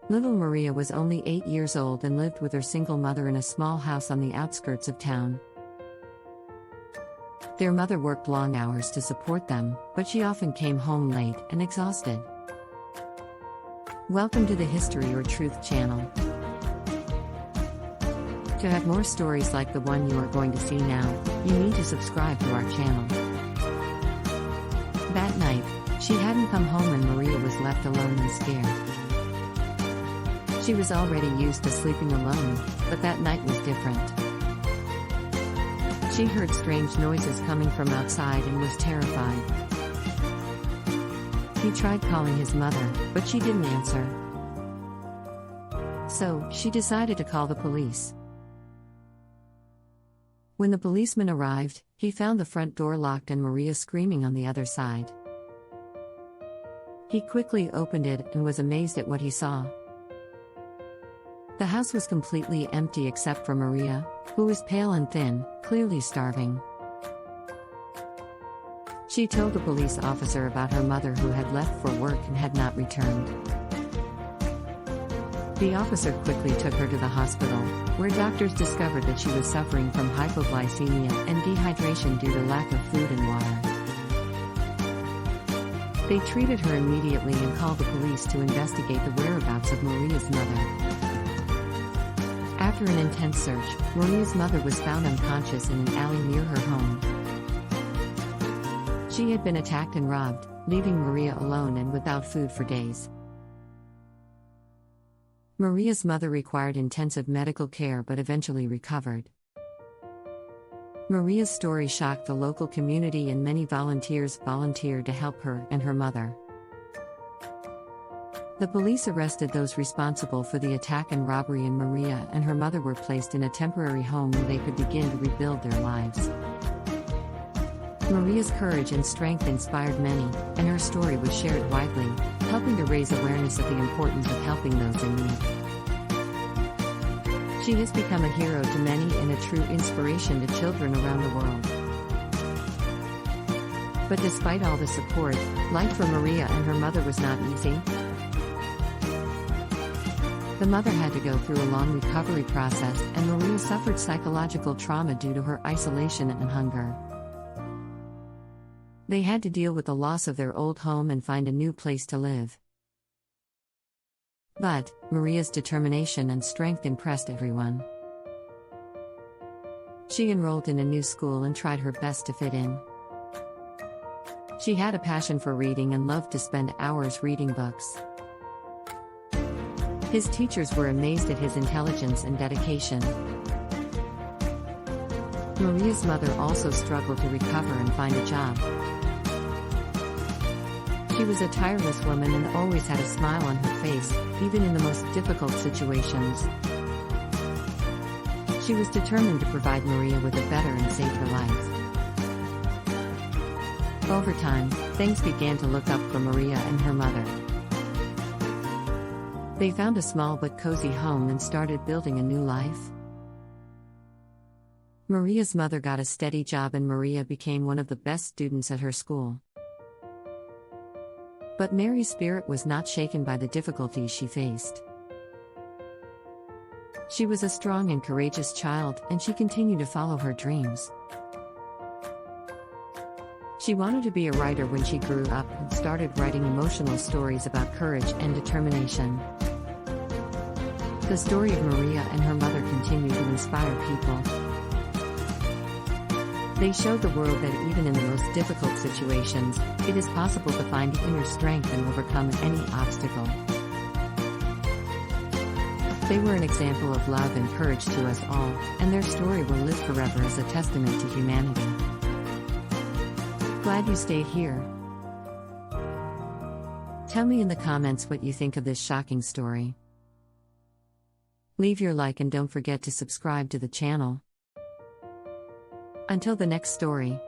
Little Maria was only 8 years old and lived with her single mother in a small house on the outskirts of town. Their mother worked long hours to support them, but she often came home late and exhausted. Welcome to the History or Truth channel. To have more stories like the one you are going to see now, you need to subscribe to our channel. That night, she hadn't come home and Maria was left alone and scared. She was already used to sleeping alone, but that night was different. She heard strange noises coming from outside and was terrified. He tried calling his mother, but she didn't answer. So, she decided to call the police. When the policeman arrived, he found the front door locked and Maria screaming on the other side. He quickly opened it and was amazed at what he saw. The house was completely empty except for Maria, who was pale and thin, clearly starving. She told the police officer about her mother who had left for work and had not returned. The officer quickly took her to the hospital, where doctors discovered that she was suffering from hypoglycemia and dehydration due to lack of food and water. They treated her immediately and called the police to investigate the whereabouts of Maria's mother. After an intense search, Maria's mother was found unconscious in an alley near her home. She had been attacked and robbed, leaving Maria alone and without food for days. Maria's mother required intensive medical care but eventually recovered. Maria's story shocked the local community and many volunteers volunteered to help her and her mother. The police arrested those responsible for the attack and robbery, and Maria and her mother were placed in a temporary home where they could begin to rebuild their lives. Maria's courage and strength inspired many, and her story was shared widely, helping to raise awareness of the importance of helping those in need. She has become a hero to many and a true inspiration to children around the world. But despite all the support, life for Maria and her mother was not easy. The mother had to go through a long recovery process, and Maria suffered psychological trauma due to her isolation and hunger. They had to deal with the loss of their old home and find a new place to live. But Maria's determination and strength impressed everyone. She enrolled in a new school and tried her best to fit in. She had a passion for reading and loved to spend hours reading books. His teachers were amazed at his intelligence and dedication. Maria's mother also struggled to recover and find a job. She was a tireless woman and always had a smile on her face, even in the most difficult situations. She was determined to provide Maria with a better and safer life. Over time, things began to look up for Maria and her mother. They found a small but cozy home and started building a new life. Maria's mother got a steady job and Maria became one of the best students at her school. But Mary's spirit was not shaken by the difficulties she faced. She was a strong and courageous child, and she continued to follow her dreams. She wanted to be a writer when she grew up and started writing emotional stories about courage and determination. The story of Maria and her mother continued to inspire people. They showed the world that even in the most difficult situations, it is possible to find inner strength and overcome any obstacle. They were an example of love and courage to us all, and their story will live forever as a testament to humanity. Glad you stayed here. Tell me in the comments what you think of this shocking story. Leave your like and don't forget to subscribe to the channel. Until the next story.